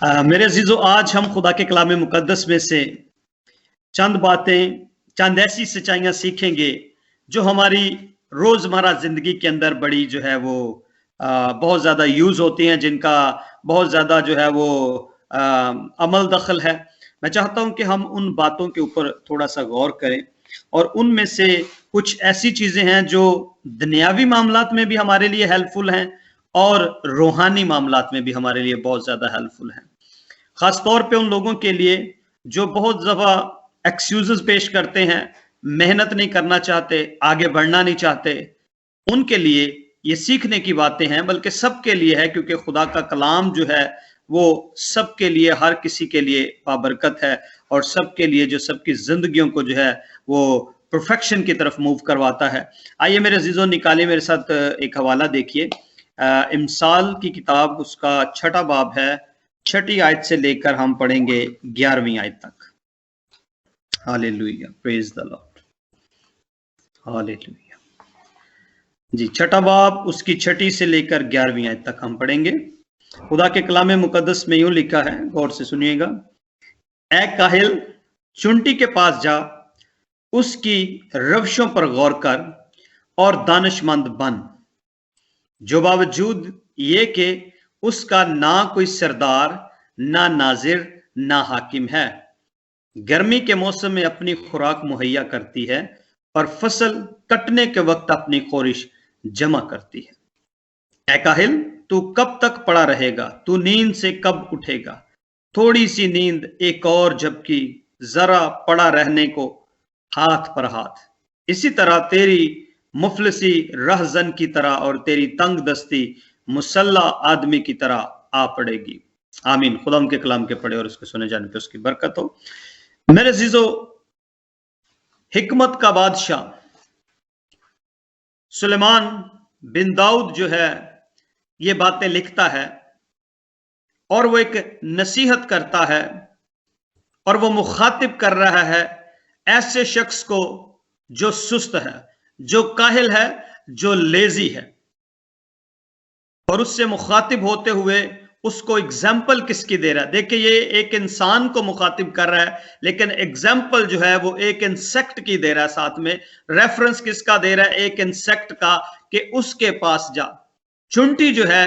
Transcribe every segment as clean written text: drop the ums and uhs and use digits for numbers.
मेरे अजीजों, आज हम खुदा के कलाम मुकद्दस में से चंद बातें, चंद ऐसी सच्चाइयाँ सीखेंगे जो हमारी रोज़मर्रा ज़िंदगी के अंदर बड़ी जो है वो बहुत ज़्यादा यूज़ होती हैं, जिनका बहुत ज़्यादा जो है वो अमल दखल है। मैं चाहता हूँ कि हम उन बातों के ऊपर थोड़ा सा गौर करें, और उनमें से कुछ ऐसी चीज़ें हैं जो दुनियावी मामलात में भी हमारे लिए हेल्पफुल हैं और रूहानी मामलात में भी हमारे लिए बहुत ज़्यादा हेल्पफुल हैं। खास तौर पे उन लोगों के लिए जो बहुत दफा एक्सक्यूजेस पेश करते हैं, मेहनत नहीं करना चाहते, आगे बढ़ना नहीं चाहते, उनके लिए ये सीखने की बातें हैं, बल्कि सबके लिए है, क्योंकि खुदा का कलाम जो है वो सबके लिए, हर किसी के लिए बाबरकत है और सबके लिए, जो सबकी जिंदगियों को जो है वो परफेक्शन की तरफ मूव करवाता है। आइए मेरे अजीजों, निकालिए मेरे साथ एक हवाला देखिए। इमसाल की किताब, उसका 6ठा बाब है, 6ठी आयत से लेकर हम पढ़ेंगे 11वीं आयत तक। Hallelujah, praise the lord, hallelujah. जी, 6ठा बाब, उसकी 6ठी से लेकर 11वीं आयत तक हम पढ़ेंगे। खुदा के कलाम मुकद्दस में यूं लिखा है, गौर से सुनिएगा। ऐ काहिल, चुंटी के पास जा, उसकी रवशों पर गौर कर और दानिशमंद बन, जो बावजूद ये कि उसका ना कोई सरदार, ना नाजिर, ना हाकिम है, गर्मी के मौसम में अपनी खुराक मुहैया करती है और फसल कटने के वक्त अपनी खोरिश जमा करती है। ऐ काहिल, तू कब तक पड़ा रहेगा? तू नींद से कब उठेगा? थोड़ी सी नींद एक और, जबकि जरा पड़ा रहने को हाथ पर हाथ। इसी तरह तेरी मुफलसी रहजन की तरह और तेरी तंग दस्ती मुसल्ला आदमी की तरह आ पड़ेगी। आमीन। खुदा उनके कलाम के पढ़े और उसके सुने जाने पे उसकी बरकत हो। मेरे अजीजों, हिकमत का बादशाह सुलेमान बिन दाऊद जो है ये बातें लिखता है और वो एक नसीहत करता है और वो मुखातिब कर रहा है ऐसे शख्स को जो सुस्त है, जो काहिल है, जो लेजी है। और उससे मुखातिब होते हुए उसको एग्जाम्पल किसकी दे रहा है? देखिए, ये एक इंसान को मुखातिब कर रहा है, लेकिन एग्जाम्पल जो है वो एक इंसेक्ट की दे रहा है। साथ में रेफरेंस किसका दे रहा है? एक इंसेक्ट का, कि उसके पास जा। चुंटी जो है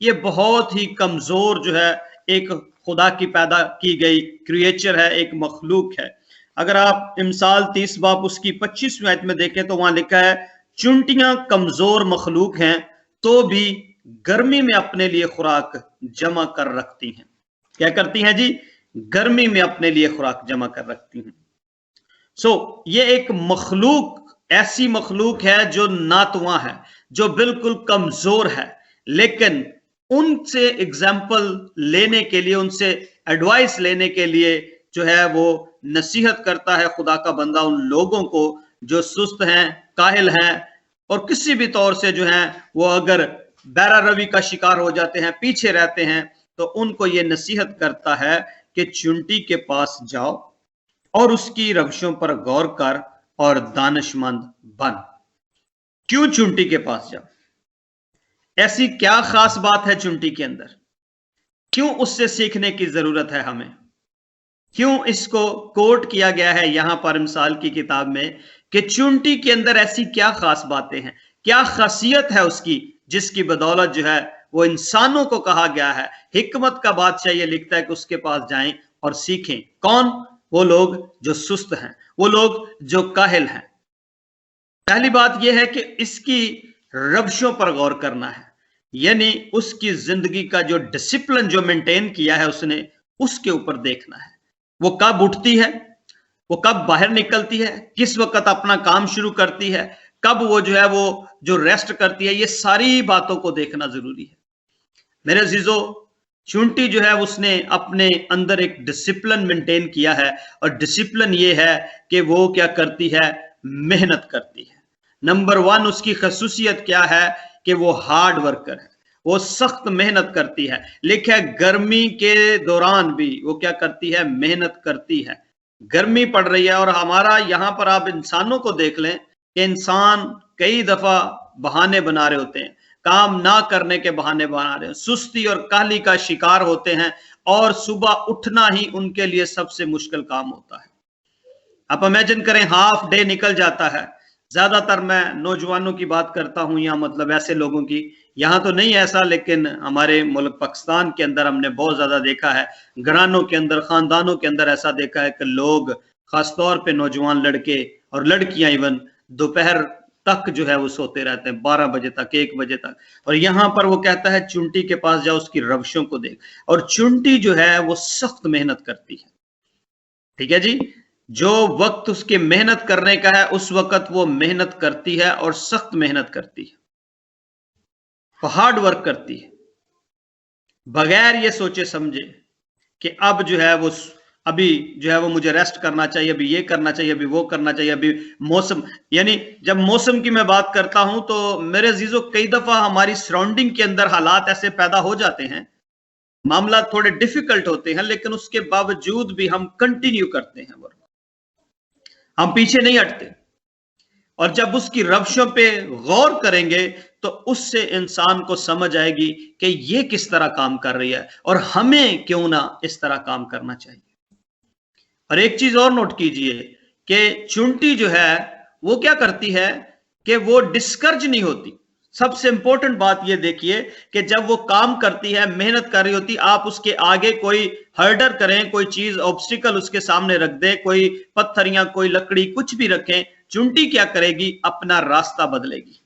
ये बहुत ही कमजोर जो है एक खुदा की पैदा की गई क्रिएचर है, एक मखलूक है। अगर आप इमसाल 30 बाब उसकी 25वीं आयत में देखें तो वहां लिखा है, चुंटियां कमजोर मखलूक हैं तो भी गर्मी में अपने लिए खुराक जमा कर रखती हैं। क्या करती हैं जी? गर्मी में अपने लिए खुराक जमा कर रखती हैं। ये एक मखलूक, ऐसी मखलूक है जो नातवा है, जो बिल्कुल कमजोर है, लेकिन उनसे एग्जाम्पल लेने के लिए, उनसे एडवाइस लेने के लिए जो है वो नसीहत करता है खुदा का बंदा उन लोगों को जो सुस्त हैं, काहिल हैं और किसी भी तौर से जो हैं वो अगर बैरा रवि का शिकार हो जाते हैं, पीछे रहते हैं, तो उनको ये नसीहत करता है कि चुंटी के पास जाओ और उसकी रवशों पर गौर कर और दानिशमंद बन। क्यों चुंटी के पास जाओ? ऐसी क्या खास बात है चुंटी के अंदर? क्यों उससे सीखने की जरूरत है हमें? क्यों इसको कोट किया गया है यहां पर इमसाल की किताब में कि चुंटी के अंदर ऐसी क्या खास बातें हैं, क्या खासियत है उसकी, जिसकी बदौलत जो है वो इंसानों को कहा गया है। हिकमत का बादशाह ये लिखता है कि उसके पास जाएं और सीखें। कौन? वो लोग जो सुस्त हैं, वो लोग जो काहिल हैं। पहली बात यह है कि इसकी रवशों पर गौर करना है, यानी उसकी जिंदगी का जो डिसिप्लिन जो मेंटेन किया है उसने, उसके ऊपर देखना है। वो कब उठती है, वो कब बाहर निकलती है, किस वक्त अपना काम शुरू करती है, कब वो जो है वो जो रेस्ट करती है, ये सारी बातों को देखना जरूरी है। मेरे अजीजों, चुंटी जो है उसने अपने अंदर एक डिसिप्लिन मेंटेन किया है, और डिसिप्लिन ये है कि वो क्या करती है? मेहनत करती है। नंबर 1 उसकी खसूसियत क्या है? कि वो हार्ड वर्कर है, वो सख्त मेहनत करती है। लिखा है गर्मी के दौरान भी वो क्या करती है? मेहनत करती है। गर्मी पड़ रही है, और हमारा यहां पर आप इंसानों को देख लें कि इंसान कई दफा बहाने बना रहे होते हैं, काम ना करने के बहाने बना रहे हैं, सुस्ती और काहली का शिकार होते हैं और सुबह उठना ही उनके लिए सबसे मुश्किल काम होता है। आप इमेजिन करें, हाफ डे निकल जाता है। ज्यादातर मैं नौजवानों की बात करता हूं, या मतलब ऐसे लोगों की, यहां तो नहीं ऐसा, लेकिन हमारे मुल्क पाकिस्तान के अंदर हमने बहुत ज्यादा देखा है, घरानों के अंदर, खानदानों के अंदर ऐसा देखा है कि लोग, खासतौर पे नौजवान लड़के और लड़कियां इवन, दोपहर तक जो है वो सोते रहते हैं, 12 बजे तक, 1 बजे तक। और यहां पर वो कहता है चुंटी के पास जाओ, उसकी रवशों को देख। और चुंटी जो है वो सख्त मेहनत करती है, ठीक है जी। जो वक्त उसके मेहनत करने का है उस वक्त वो मेहनत करती है, और सख्त मेहनत करती है, हार्ड वर्क करती है, बगैर ये सोचे समझे कि अब जो है वो, अभी जो है वो मुझे रेस्ट करना चाहिए, अभी ये करना चाहिए, अभी वो करना चाहिए, अभी मौसम, यानी जब मौसम की मैं बात करता हूं तो मेरे अजीजों, कई दफा हमारी सराउंडिंग के अंदर हालात ऐसे पैदा हो जाते हैं, मामला थोड़े डिफिकल्ट होते हैं, लेकिन उसके बावजूद भी हम कंटिन्यू करते हैं वर्क, हम पीछे नहीं हटते। और जब उसकी रवशों पे गौर करेंगे तो उससे इंसान को समझ आएगी कि ये किस तरह काम कर रही है और हमें क्यों ना इस तरह काम करना चाहिए। और एक चीज और नोट कीजिए कि चुंटी जो है वो क्या करती है कि वो डिस्करेज नहीं होती। सबसे इंपॉर्टेंट बात ये देखिए कि जब वो काम करती है, मेहनत कर रही होती, आप उसके आगे कोई हर्डर करें, कोई चीज ऑब्स्टिकल उसके सामने रख दे, कोई पत्थर या कोई लकड़ी कुछ भी रखें, चुंटी क्या करेगी, अपना रास्ता बदलेगी,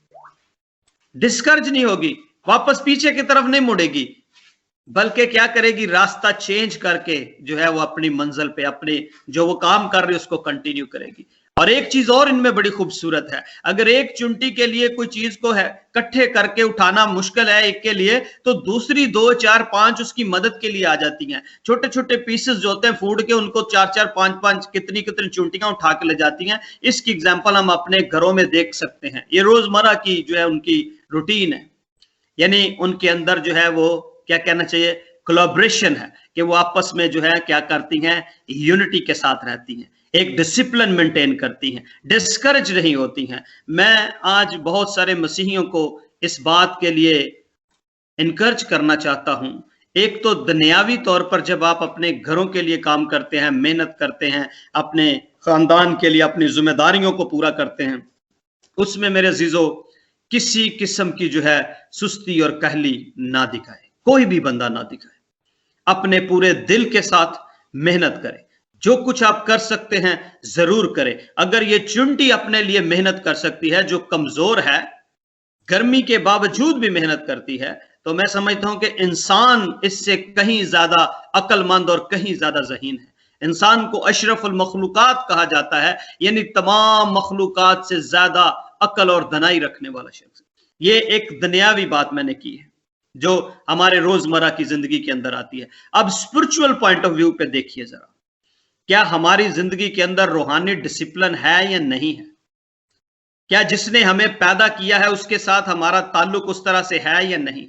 डिस्करेज नहीं होगी, वापस पीछे की तरफ नहीं मुड़ेगी, बल्कि क्या करेगी, रास्ता चेंज करके जो है वो अपनी मंजिल पे, अपने जो वो काम कर रही है उसको कंटिन्यू करेगी। और एक चीज और इनमें बड़ी खूबसूरत है, अगर एक चुंटी के लिए कोई चीज को है इकट्ठे करके उठाना मुश्किल है एक के लिए, तो दूसरी 2, 4, 5 उसकी मदद के लिए आ जाती हैं। छोटे छोटे पीसेस जो होते हैं फूड के, उनको 4, 4, 5, 5 कितनी कितनी चुंटियां उठा के ले जाती हैं। इसकी एग्जाम्पल हम अपने घरों में देख सकते हैं, ये रोजमर्रा की जो है उनकी रूटीन है, यानी उनके अंदर जो है वो क्या कहना चाहिए, कोलैबोरेशन है, कि वो आपस में जो है क्या करती हैं, यूनिटी के साथ रहती हैं, एक डिसिप्लिन मेंटेन करती हैं, डिस्करेज नहीं होती हैं। मैं आज बहुत सारे मसीहियों को इस बात के लिए इनकरेज करना चाहता हूं। एक तो दुनियावी तौर पर जब आप अपने घरों के लिए काम करते हैं, मेहनत करते हैं, अपने खानदान के लिए अपनी जिम्मेदारियों को पूरा करते हैं, उसमें मेरे अजीजों किसी किस्म की जो है सुस्ती और कहली ना दिखाए, कोई भी बंदा ना दिखाए, अपने पूरे दिल के साथ मेहनत करे, जो कुछ आप कर सकते हैं जरूर करें। अगर ये चुंटी अपने लिए मेहनत कर सकती है, जो कमजोर है, गर्मी के बावजूद भी मेहनत करती है, तो मैं समझता हूं कि इंसान इससे कहीं ज्यादा अक्लमंद और कहीं ज्यादा ज़हीन है। इंसान को अशरफुल मखलूकात कहा जाता है, यानी तमाम मखलूकात से ज्यादा अकल और दनाई रखने वाला शख्स। ये एक दुनियावी बात मैंने की है जो हमारे रोजमर्रा की जिंदगी के अंदर आती है। अब स्पिरिचुअल पॉइंट ऑफ व्यू पे देखिए जरा, क्या हमारी जिंदगी के अंदर रूहानी डिसिप्लिन है या नहीं है? क्या जिसने हमें पैदा किया है उसके साथ हमारा ताल्लुक उस तरह से है या नहीं?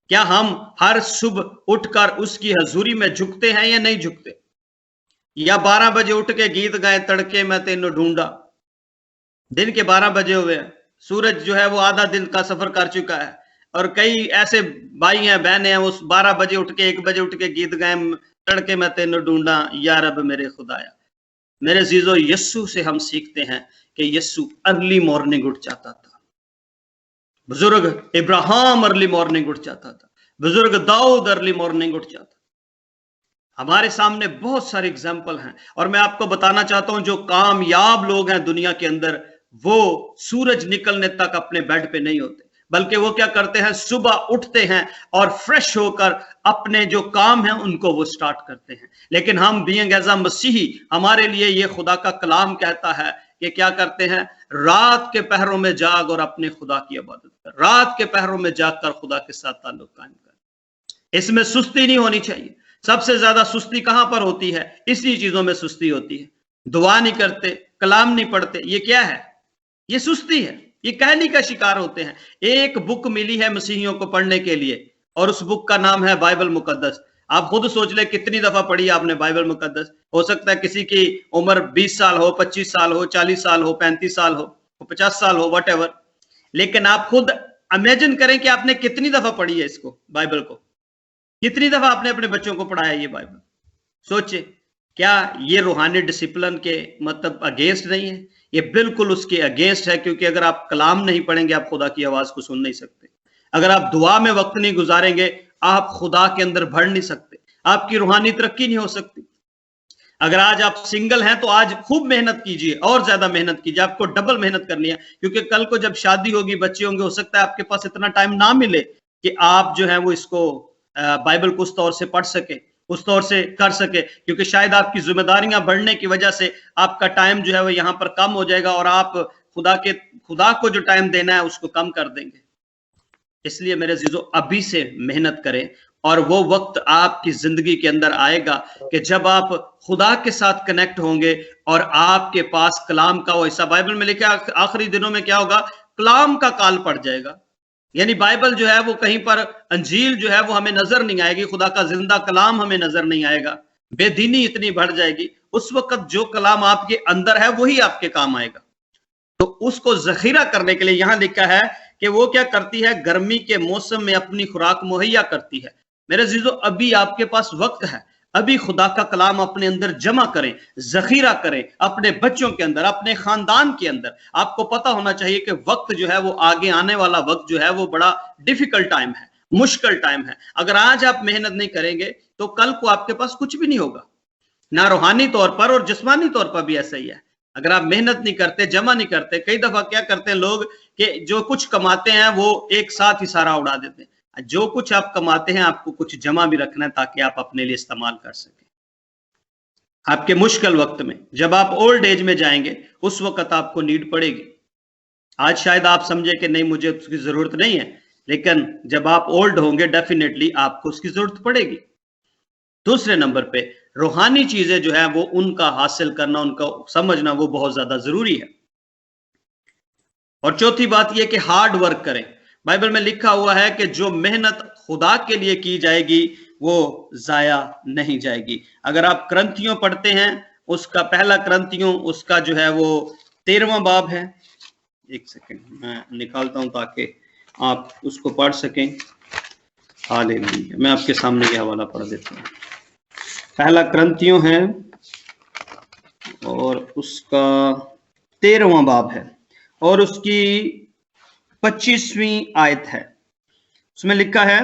क्या हम हर सुबह उठकर उसकी हजूरी में झुकते हैं या नहीं झुकते? या 12 बजे उठ के गीत गाए, तड़के मैं तेनों ढूंढा, दिन के 12 बजे हुए, सूरज जो है वो आधा दिन का सफर कर चुका है, और कई ऐसे भाई हैं, बहनें हैं, वो 12 बजे उठ के, 1 बजे उठ के गीत गाए, तड़के मैं तेनों ढूंढा या रब मेरे खुदाया। मेरे अजीजों, यस्सु से हम सीखते हैं कि यस्सु अर्ली मॉर्निंग उठ जाता था, बुजुर्ग इब्राहिम अर्ली मॉर्निंग उठ जाता था, बुजुर्ग दाऊद अर्ली मॉर्निंग उठ जाता। हमारे सामने बहुत सारे एग्जाम्पल हैं, और मैं आपको बताना चाहता हूं जो कामयाब लोग हैं दुनिया के अंदर, वो सूरज निकलने तक अपने बेड पे नहीं होते, बल्कि वो क्या करते हैं, सुबह उठते हैं और फ्रेश होकर अपने जो काम है उनको वो स्टार्ट करते हैं। लेकिन हम बीइंग एज अ मसीही, हमारे लिए ये खुदा का कलाम कहता है कि क्या करते हैं, रात के पहरों में जाग और अपने खुदा की इबादत कर, रात के पहरों में जाग कर खुदा के साथ ताल्लुक कायम कर। इसमें सुस्ती नहीं होनी चाहिए। सबसे ज्यादा सुस्ती कहां पर होती है? इसी चीजों में सुस्ती होती है। दुआ नहीं करते, कलाम नहीं पढ़ते, ये क्या है? ये सुस्ती है, ये कहली का शिकार होते हैं। एक बुक मिली है मसीहियों को पढ़ने के लिए, और उस बुक का नाम है बाइबल मुकद्दस। आप खुद सोच ले कितनी दफा पढ़ी आपने बाइबल मुकद्दस। हो सकता है किसी की उम्र 20 साल हो, 25 साल हो, 40 साल हो, 35 साल हो, 50 साल हो, वट एवर, लेकिन आप खुद इमेजिन करें कि आपने कितनी दफा पढ़ी है इसको, बाइबल को, कितनी दफा आपने अपने बच्चों को पढ़ाया ये बाइबल। सोचे, क्या ये रूहानी डिसिप्लिन के मतलब अगेंस्ट नहीं है? ये बिल्कुल उसके अगेंस्ट है, क्योंकि अगर आप कलाम नहीं पढ़ेंगे आप खुदा की आवाज को सुन नहीं सकते। अगर आप दुआ में वक्त नहीं गुजारेंगे आप खुदा के अंदर बढ़ नहीं सकते, आपकी रूहानी तरक्की नहीं हो सकती। अगर आज आप सिंगल हैं तो आज खूब मेहनत कीजिए, और ज्यादा मेहनत कीजिए, आपको डबल मेहनत करनी है, क्योंकि कल को जब शादी होगी, बच्चे होंगे, हो सकता है आपके पास इतना टाइम ना मिले कि आप जो है वो इसको बाइबल को उस तौर से पढ़ सके, उस तौर से कर सके, क्योंकि शायद आपकी जिम्मेदारियां बढ़ने की वजह से आपका टाइम जो है वो यहां पर कम हो जाएगा और आप खुदा को जो टाइम देना है उसको कम कर देंगे। इसलिए मेरे अजीजों, अभी से मेहनत करें, और वो वक्त आपकी जिंदगी के अंदर आएगा कि जब आप खुदा के साथ कनेक्ट होंगे और आपके पास कलाम का वो हिस्सा, बाइबल में लिखा आखिरी दिनों में क्या होगा, कलाम का काल पड़ जाएगा। यानी बाइबल जो है वो कहीं पर, अंजील जो है वो हमें नजर नहीं आएगी, खुदा का जिंदा कलाम हमें नजर नहीं आएगा, बेदीनी इतनी बढ़ जाएगी। उस वक्त जो कलाम आपके अंदर है वही आपके काम आएगा। तो उसको जखीरा करने के लिए यहां लिखा है कि वो क्या करती है, गर्मी के मौसम में अपनी खुराक मुहैया करती है। मेरे अजीजों, अभी आपके पास वक्त है, अभी खुदा का कलाम अपने अंदर जमा करें, जखीरा करें, अपने बच्चों के अंदर, अपने खानदान के अंदर। आपको पता होना चाहिए कि वक्त जो है वो आगे आने वाला वक्त जो है वो बड़ा डिफिकल्ट टाइम है, मुश्किल टाइम है। अगर आज आप मेहनत नहीं करेंगे तो कल को आपके पास कुछ भी नहीं होगा, ना रूहानी तौर पर और जिस्मानी तौर पर भी ऐसा ही है। अगर आप मेहनत नहीं करते, जमा नहीं करते, कई दफा क्या करते हैं लोग कि जो कुछ कमाते हैं वो एक साथ ही सारा उड़ा देते हैं। जो कुछ आप कमाते हैं आपको कुछ जमा भी रखना है ताकि आप अपने लिए इस्तेमाल कर सकें। आपके मुश्किल वक्त में, जब आप ओल्ड एज में जाएंगे, उस वक्त आपको नीड पड़ेगी। आज शायद आप समझे कि नहीं मुझे उसकी जरूरत नहीं है, लेकिन जब आप ओल्ड होंगे डेफिनेटली आपको उसकी जरूरत पड़ेगी। दूसरे नंबर पे रूहानी चीजें जो है वो उनका हासिल करना, उनका समझना वो बहुत ज्यादा जरूरी है। और चौथी बात यह कि हार्ड वर्क करें। बाइबल में लिखा हुआ है कि जो मेहनत खुदा के लिए की जाएगी वो जाया नहीं जाएगी। अगर आप क्रंथियों पढ़ते हैं, उसका पहला क्रंथियों उसका जो है वो 13वां बाब है। एक सेकंड मैं निकालता हूं ताकि आप उसको पढ़ सकें। हालेलुया, मैं आपके सामने ये हवाला पढ़ देता हूं। पहला क्रंथियों है और उसका 13वां बाब है और उसकी 25वीं आयत है। उसमें लिखा है,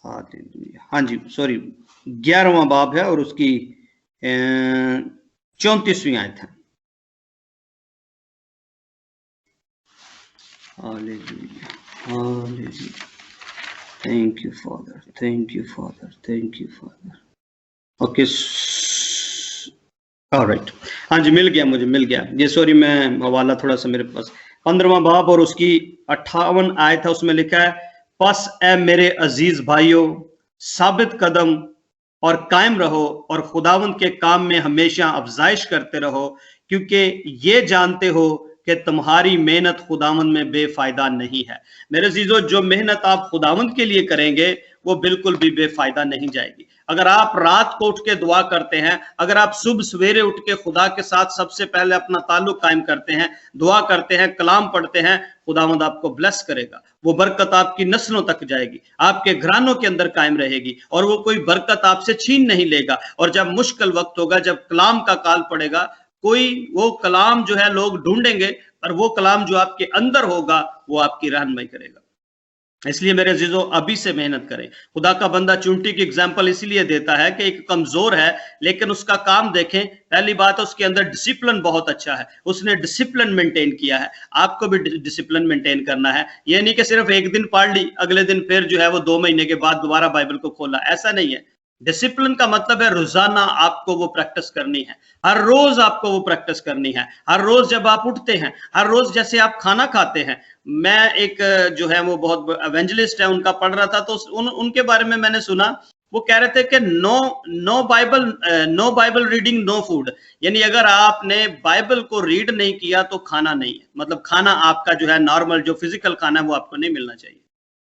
हाँ जी सॉरी, 11वां बाब है और उसकी 34वीं आयत है। Hallelujah, hallelujah, thank you father, thank you father, thank you father. Okay, alright, हाँ जी मिल गया, मुझे मिल गया ये, सॉरी मैं हवाला थोड़ा सा मेरे पास। 15वां बाब और उसकी 58 आयत है। उसमें लिखा है, पस ए मेरे अजीज भाइयों, साबित कदम और कायम रहो और खुदावंद के काम में हमेशा अफजाइश करते रहो, क्योंकि ये जानते हो कि तुम्हारी मेहनत खुदावंद में बेफायदा नहीं है। मेरे अजीजों, जो मेहनत आप खुदावंद के लिए करेंगे वो बिल्कुल भी बेफायदा नहीं जाएगी। अगर आप रात को उठ के दुआ करते हैं, अगर आप सुबह सवेरे उठ के खुदा के साथ सबसे पहले अपना ताल्लुक कायम करते हैं, दुआ करते हैं, कलाम पढ़ते हैं, खुदावंद आपको ब्लेस करेगा। वो बरकत आपकी नस्लों तक जाएगी, आपके घरानों के अंदर कायम रहेगी और वो कोई बरकत आपसे छीन नहीं लेगा। और जब मुश्किल वक्त होगा, जब कलाम का काल पड़ेगा, कोई वो कलाम जो है लोग ढूंढेंगे और वो कलाम जो आपके अंदर होगा वो आपकी रहनुमाई करेगा। इसलिए मेरे अजीजों, अभी से मेहनत करें। खुदा का बंदा चुंटी की एग्जांपल इसलिए देता है कि एक कमजोर है लेकिन उसका काम देखें। पहली बात, उसके अंदर डिसिप्लिन बहुत अच्छा है, उसने डिसिप्लिन मेंटेन किया है। आपको भी डिसिप्लिन मेंटेन करना है। यह नहीं कि सिर्फ एक दिन पढ़ ली, अगले दिन फिर जो है वो 2 महीने के बाद दोबारा बाइबल को खोला, ऐसा नहीं है। डिसिप्लिन का मतलब है रोजाना आपको वो प्रैक्टिस करनी है, हर रोज आपको वो प्रैक्टिस करनी है। हर रोज जब आप उठते हैं, हर रोज जैसे आप खाना खाते हैं। मैं एक जो है वो बहुत एवेंजलिस्ट है, उनका पढ़ रहा था, तो उनके बारे में मैंने सुना, वो कह रहे थे कि no Bible reading no food. यानी अगर आपने बाइबल को रीड नहीं किया तो खाना नहीं है, मतलब खाना आपका जो है नॉर्मल जो फिजिकल खाना है वो आपको नहीं मिलना चाहिए।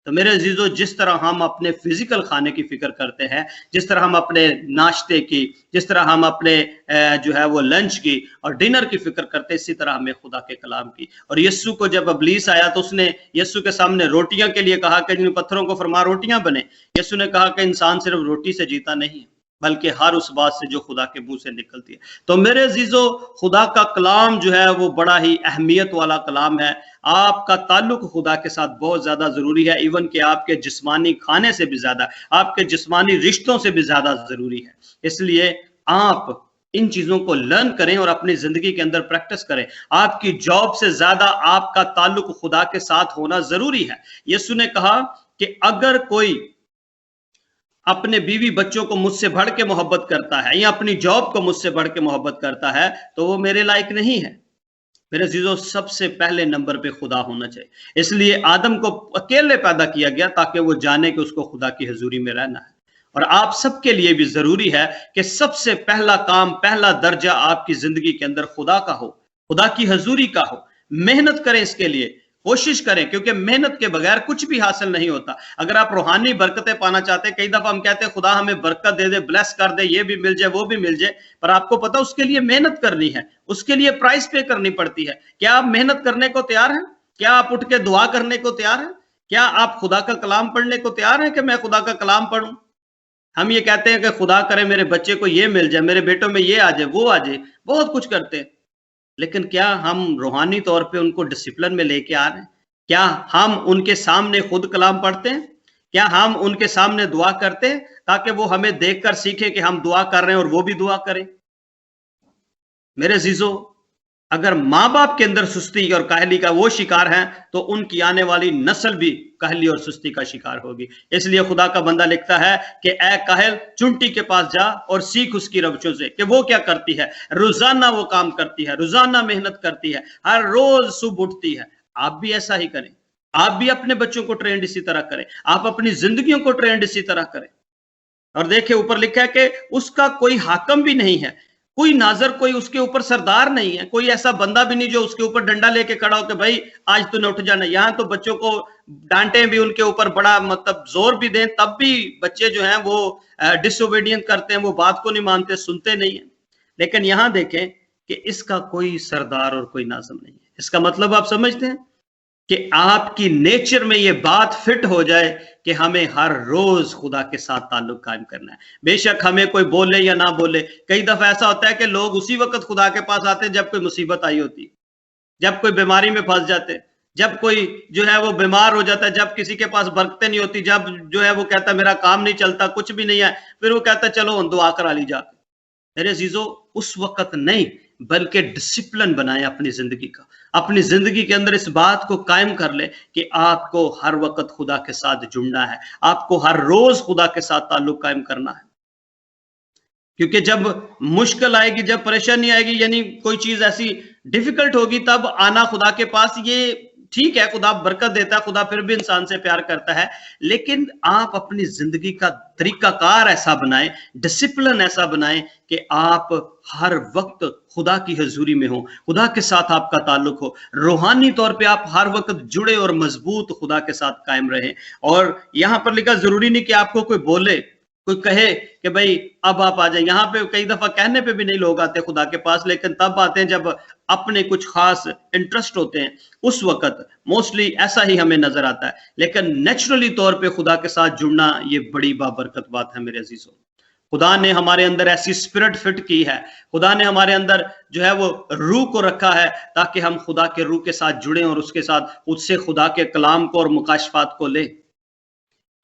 تو میرے عزیزو जिस तरह हम अपने फिजिकल खाने की फिक्र करते हैं, जिस तरह हम अपने नाश्ते की, जिस तरह हम अपने जो है वो लंच की और डिनर की फिक्र करते हैं, इसी तरह हमें खुदा के कलाम की। और यीशु को जब इब्लीस आया तो उसने यीशु के सामने रोटियां के लिए कहा कि जिन पत्थरों को फरमा रोटियां बने। यीशु ने कहा कि इंसान सिर्फ रोटी से जीता नहीं है बल्कि हर उस बात से जो खुदा के मुंह से निकलती है। तो मेरे अजीजो खुदा का कलाम जो है वो बड़ा ही अहमियत वाला कलाम है। आपका ताल्लुक खुदा के साथ बहुत ज्यादा जरूरी है, इवन कि आपके जिस्मानी खाने से भी ज्यादा, आपके जिस्मानी रिश्तों से भी ज्यादा जरूरी है। इसलिए आप इन चीजों को लर्न करें और अपनी जिंदगी के अंदर प्रैक्टिस करें। आपकी जॉब से ज्यादा आपका ताल्लुक खुदा के साथ होना जरूरी है। यीशु ने कहा कि अगर कोई अपने बीवी बच्चों को मुझसे बढ़ के मोहब्बत करता है या अपनी जॉब को मुझसे बढ़ के मोहब्बत करता है तो वो मेरे लायक नहीं है। मेरे अजीजों, सबसे पहले नंबर पे खुदा होना चाहिए। इसलिए आदम को अकेले पैदा किया गया ताकि वो जाने कि उसको खुदा की हजूरी में रहना है। और आप सबके लिए भी जरूरी है कि सबसे पहला काम, पहला दर्जा आपकी जिंदगी के अंदर खुदा का हो, खुदा की हजूरी का हो। मेहनत करें इसके लिए, कोशिश करें, क्योंकि मेहनत के बगैर कुछ भी हासिल नहीं होता। अगर आप रूहानी बरकतें पाना चाहते हैं, कई दफा हम कहते हैं खुदा हमें बरकत दे दे, ब्लेस कर दे, ये भी मिल जाए वो भी मिल जाए, पर आपको पता उसके लिए मेहनत करनी है, उसके लिए प्राइस पे करनी पड़ती है। क्या आप मेहनत करने को तैयार हैं? क्या आप उठ के दुआ करने को तैयार हैं? क्या आप खुदा का कलाम पढ़ने को तैयार हैं कि मैं खुदा का कलाम पढ़ूं? हम ये कहते हैं कि खुदा करे मेरे बच्चे को ये मिल जाए, मेरे बेटों में ये आ जाए, वो आ जाए, बहुत कुछ करते हैं, लेकिन क्या हम रूहानी तौर पे उनको डिसिप्लिन में लेके आ रहे हैं? क्या हम उनके सामने खुद कलाम पढ़ते हैं? क्या हम उनके सामने दुआ करते हैं ताकि वो हमें देखकर सीखें कि हम दुआ कर रहे हैं और वो भी दुआ करें? मेरे अजीजों, अगर माँ बाप के अंदर सुस्ती और काहली का वो शिकार हैं तो उनकी आने वाली नस्ल भी काहली और सुस्ती का शिकार होगी। इसलिए खुदा का बंदा लिखता है कि ऐ काहल, चुंटी के पास जा और सीख उसकी रवचों से कि वो क्या करती है। रोजाना वो काम करती है, रोजाना मेहनत करती है, हर रोज सुबह उठती है। आप भी ऐसा ही करें, आप भी अपने बच्चों को ट्रेंड इसी तरह करें, आप अपनी जिंदगियों को ट्रेंड इसी तरह करें। और देखिए ऊपर लिखा है कि उसका कोई हाकम भी नहीं है, कोई नाजर, कोई उसके ऊपर सरदार नहीं है, कोई ऐसा बंदा भी नहीं जो उसके ऊपर डंडा लेके खड़ा हो कि भाई आज तूने उठ जाना। यहां तो बच्चों को डांटे भी, उनके ऊपर बड़ा मतलब जोर भी दें, तब भी बच्चे जो हैं वो डिसोबीडियंट करते हैं, वो बात को नहीं मानते, सुनते नहीं है। लेकिन यहां देखें कि इसका कोई सरदार और कोई नाज़िम नहीं है। इसका मतलब आप समझते हैं कि आपकी नेचर में ये बात फिट हो जाए कि हमें हर रोज खुदा के साथ ताल्लुक कायम करना है। बेशक हमें कोई बोले या ना बोले। कई दफा ऐसा होता है कि लोग उसी वक्त खुदा के पास आते हैं जब कोई मुसीबत आई होती, जब कोई बीमारी में फंस जाते, जब कोई जो है वो बीमार हो जाता है, जब किसी के पास बरकतें नहीं होती, जब जो है वो कहता मेरा काम नहीं चलता, कुछ भी नहीं है, फिर वो कहता चलो दुआ करा ली जाके। मेरे अजीजों, उस वक्त नहीं, बल्कि डिसिप्लिन बनाए अपनी जिंदगी का। अपनी जिंदगी के अंदर इस बात को कायम कर ले कि आपको हर वक्त खुदा के साथ जुड़ना है, आपको हर रोज खुदा के साथ ताल्लुक कायम करना है। क्योंकि जब मुश्किल आएगी, जब परेशानी आएगी, यानी कोई चीज ऐसी डिफिकल्ट होगी, तब आना खुदा के पास, ये ठीक है, खुदा बरकत देता है, खुदा फिर भी इंसान से प्यार करता है, लेकिन आप अपनी जिंदगी का तरीकाकार ऐसा बनाएं, डिसिप्लिन ऐसा बनाएं कि आप हर वक्त खुदा की हजूरी में हो, खुदा के साथ आपका ताल्लुक हो, रूहानी तौर पे आप हर वक्त जुड़े और मजबूत खुदा के साथ कायम रहें। और यहां पर लिखा जरूरी नहीं कि आपको कोई बोले, कोई कहे कि भाई अब आप आ जाए। यहाँ पे कई दफा कहने पे भी नहीं लोग आते खुदा के पास, लेकिन तब आते हैं जब अपने कुछ खास इंटरेस्ट होते हैं, उस वक्त मोस्टली ऐसा ही हमें नजर आता है। लेकिन नेचुरली तौर पे खुदा के साथ जुड़ना ये बड़ी बाबरकत बात है मेरे अजीजों। खुदा ने हमारे अंदर ऐसी स्पिरिट फिट की है, खुदा ने हमारे अंदर जो है वो रूह को रखा है ताकि हम खुदा के रूह के साथ जुड़ें और उसके साथ उससे खुदा के कलाम को और मुकाशफात को लें।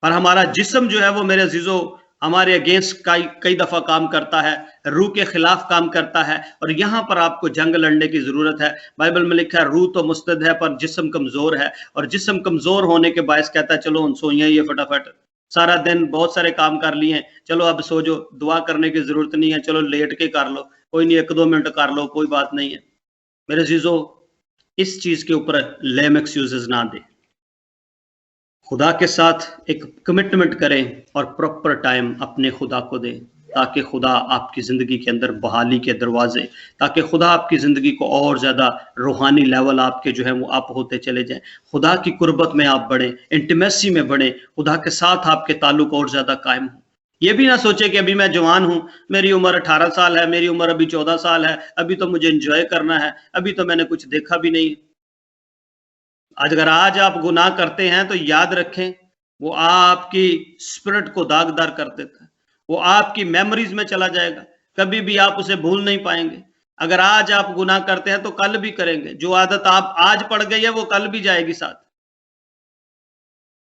पर हमारा जिस्म जो है वो मेरे अजीजों हमारे अगेंस्ट कई दफा काम करता है, रूह के खिलाफ काम करता है, और यहां पर आपको जंग लड़ने की जरूरत है। बाइबल में लिखा है रूह तो मुस्तद है पर जिस्म कमजोर है, और जिस्म कमजोर होने के बायस कहता है चलो सोइए ये फटाफट, सारा दिन बहुत सारे काम कर लिए, चलो अब सो जो, दुआ करने की जरूरत नहीं है, चलो लेट के कर लो, कोई नहीं 1-2 मिनट कर लो, कोई बात नहीं है। मेरे अजीजों, इस चीज के ऊपर लेम एक्सक्यूजेस ना दे, खुदा के साथ एक कमिटमेंट करें और प्रॉपर टाइम अपने खुदा को दें। ताकि खुदा आपकी ज़िंदगी के अंदर बहाली के दरवाजे, ताकि खुदा आपकी ज़िंदगी को और ज़्यादा रूहानी लेवल आपके जो है वो अप होते चले जाएं, खुदा की कुर्बत में आप बढ़ें, इंटीमेसी में बढ़ें, खुदा के साथ आपके ताल्लुक और ज़्यादा कायम हो। ये भी ना सोचे कि अभी मैं जवान हूं, मेरी उम्र 18 साल है, मेरी उम्र अभी 14 साल है, अभी तो मुझे एंजॉय करना है, अभी तो मैंने कुछ देखा भी नहीं। अगर आज आप गुनाह करते हैं तो याद रखें, वो आपकी स्पिरिट को दागदार कर देता है, वो आपकी मेमोरीज में चला जाएगा, कभी भी आप उसे भूल नहीं पाएंगे। अगर आज आप गुनाह करते हैं तो कल भी करेंगे, जो आदत आप आज पड़ गई है वो कल भी जाएगी साथ।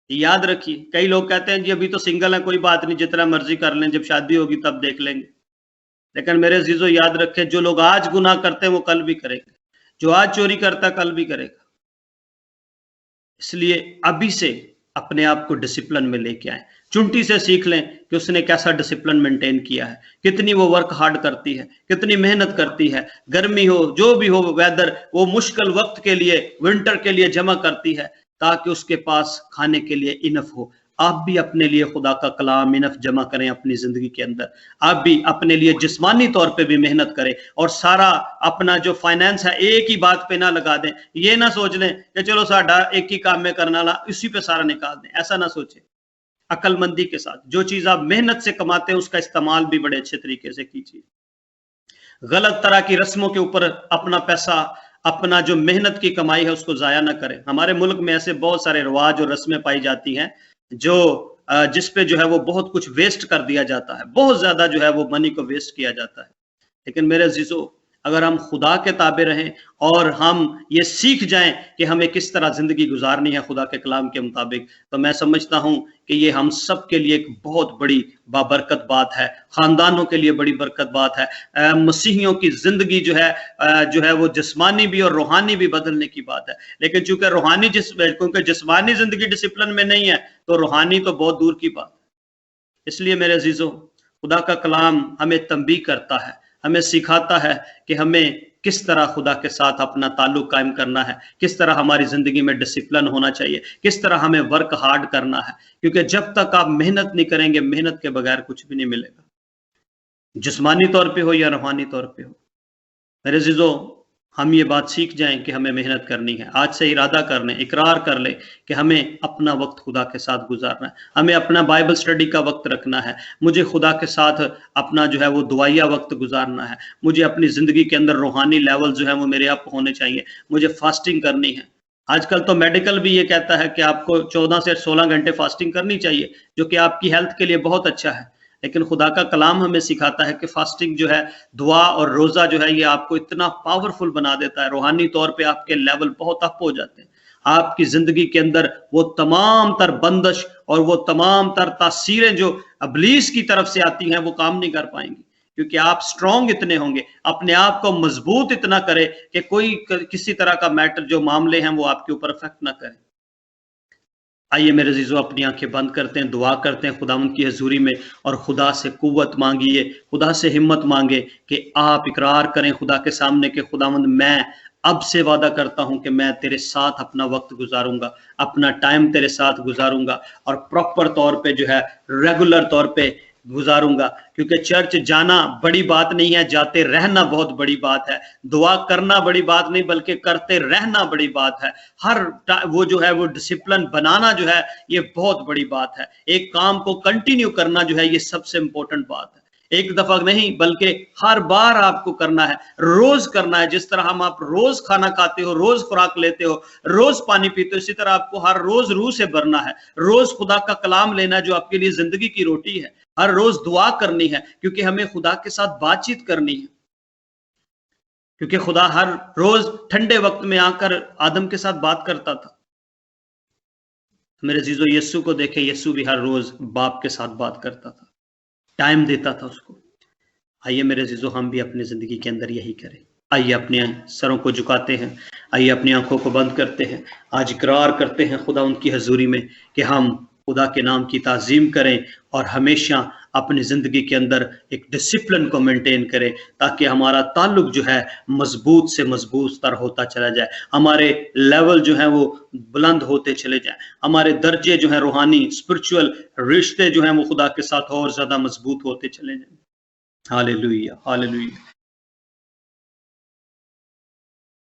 याद रखिए, कई लोग कहते हैं जी अभी तो सिंगल है, कोई बात नहीं, जितना मर्जी कर लें, जब शादी होगी तब देख लेंगे। लेकिन मेरे अजीजों याद रखें, जो लोग आज गुनाह करते हैं वो कल भी करेंगे, जो आज चोरी करता है कल भी करेगा। इसलिए अभी से अपने आप को डिसिप्लिन में लेके आए, चुंटी से सीख लें कि उसने कैसा डिसिप्लिन मेंटेन किया है, कितनी वो वर्क हार्ड करती है, कितनी मेहनत करती है, गर्मी हो जो भी हो वेदर, वो मुश्किल वक्त के लिए, विंटर के लिए जमा करती है ताकि उसके पास खाने के लिए इनफ हो। आप भी अपने लिए खुदा का कलाम इनफ जमा करें अपनी जिंदगी के अंदर, आप भी अपने लिए जिस्मानी तौर पे भी मेहनत करें और सारा अपना जो फाइनेंस है एक ही बात पे ना लगा दें। ये ना सोच लें कि चलो साडा एक ही काम में करना ला, इसी पे सारा निकाल दें, ऐसा ना सोचें। अक्लमंदी के साथ जो चीज आप मेहनत से कमाते हैं उसका इस्तेमाल भी बड़े अच्छे तरीके से कीजिए। गलत तरह की रस्मों के ऊपर अपना पैसा, अपना जो मेहनत की कमाई है उसको जाया ना करें। हमारे मुल्क में ऐसे बहुत सारे रिवाज और रस्में पाई जाती हैं जो जिस पे जो है वो बहुत कुछ वेस्ट कर दिया जाता है, बहुत ज्यादा जो है वो मनी को वेस्ट किया जाता है। लेकिन मेरे अजीजों, अगर हम खुदा के ताबे रहें और हम ये सीख जाएं कि हमें किस तरह जिंदगी गुजारनी है खुदा के कलाम के मुताबिक, तो मैं समझता हूं कि ये हम सब के लिए एक बहुत बड़ी बाबरकत बात है, खानदानों के लिए बड़ी बरकत बात है। मसीहियों की जिंदगी जो है वो जिस्मानी भी और रूहानी भी बदलने की बात है। लेकिन चूंकि क्योंकि जिस्मानी जिंदगी डिसिप्लिन में नहीं है तो रूहानी तो बहुत दूर की बात। इसलिए मेरे अजीजों, खुदा का कलाम हमें तंबीह करता है, हमें सिखाता है कि हमें किस तरह खुदा के साथ अपना ताल्लुक कायम करना है, किस तरह हमारी जिंदगी में डिसिप्लिन होना चाहिए, किस तरह हमें वर्क हार्ड करना है। क्योंकि जब तक आप मेहनत नहीं करेंगे, मेहनत के बगैर कुछ भी नहीं मिलेगा, जिस्मानी तौर पे हो या रूहानी तौर पे हो। मेरे अजीजों, हम ये बात सीख जाएं कि हमें मेहनत करनी है। आज से इरादा कर लें, इकरार कर लें कि हमें अपना वक्त खुदा के साथ गुजारना है, हमें अपना बाइबल स्टडी का वक्त रखना है, मुझे खुदा के साथ अपना जो है वो दुआया वक्त गुजारना है, मुझे अपनी ज़िंदगी के अंदर रूहानी लेवल जो है वो मेरे अप होने चाहिए, मुझे फास्टिंग करनी है। आजकल तो मेडिकल भी ये कहता है कि आपको 14 से 16 घंटे फास्टिंग करनी चाहिए, जो कि आपकी हेल्थ के लिए बहुत अच्छा है। लेकिन खुदा का कलाम हमें सिखाता है कि फास्टिंग जो है, दुआ और रोजा जो है, ये आपको इतना पावरफुल बना देता है, रूहानी तौर पे आपके लेवल बहुत अप हो जाते हैं। आपकी जिंदगी के अंदर वो तमाम तर बंदिश और वो तमाम तर तासीरें जो इब्लीस की तरफ से आती हैं वो काम नहीं कर पाएंगी, क्योंकि आप स्ट्रांग इतने होंगे, अपने आप को मजबूत इतना करे कि कोई किसी तरह का मैटर जो मामले हैं वो आपके ऊपर इफेक्ट ना करे। आइए मेरे अजीजों, अपनी आंखें बंद करते हैं, दुआ करते हैं खुदावंद की हजूरी में और खुदा से कुव्वत मांगिए, खुदा से हिम्मत मांगे कि आप इकरार करें खुदा के सामने कि खुदावंद, मैं अब से वादा करता हूं कि मैं तेरे साथ अपना वक्त गुजारूंगा, अपना टाइम तेरे साथ गुजारूंगा और प्रॉपर तौर पे जो है रेगुलर तौर पे गुजारूंगा। क्योंकि चर्च जाना बड़ी बात नहीं है, जाते रहना बहुत बड़ी बात है। दुआ करना बड़ी बात नहीं बल्कि करते रहना बड़ी बात है। हर वो जो है वो डिसिप्लिन बनाना जो है ये बहुत बड़ी बात है। एक काम को कंटिन्यू करना जो है ये सबसे इंपॉर्टेंट बात है। एक दफा नहीं बल्कि हर बार आपको करना है, रोज करना है। जिस तरह आप रोज खाना खाते हो, रोज खुराक लेते हो, रोज पानी पीते हो, इसी तरह आपको हर रोज रूह से भरना है। रोज खुदा का कलाम लेना जो आपके लिए जिंदगी की रोटी है। हर रोज दुआ करनी है क्योंकि हमें खुदा के साथ बातचीत करनी है। क्योंकि खुदा हर रोज ठंडे वक्त में आकर आदम के साथ बात करता था। मेरे अजीजों, यीशु को देखे, यीशु भी हर रोज बाप के साथ बात करता था, टाइम देता था उसको। आइए मेरे अजीजों, हम भी अपनी जिंदगी के अंदर यही करें। आइए अपने सरों को झुकाते हैं, आइए अपनी आंखों को बंद करते हैं। आज इकरार करते हैं खुदा उनकी हजूरी में कि हम खुदा के नाम की ताज़ीम करें और हमेशा अपनी ज़िंदगी के अंदर एक डिसिप्लिन को मेंटेन करें, ताकि हमारा ताल्लुक जो है मजबूत से मजबूत तर होता चला जाए, हमारे लेवल जो है वो बुलंद होते चले जाए, हमारे दर्जे जो है रूहानी स्पिरिचुअल रिश्ते जो हैं वो खुदा के साथ और ज़्यादा मजबूत होते चले जाएं। Hallelujah, hallelujah.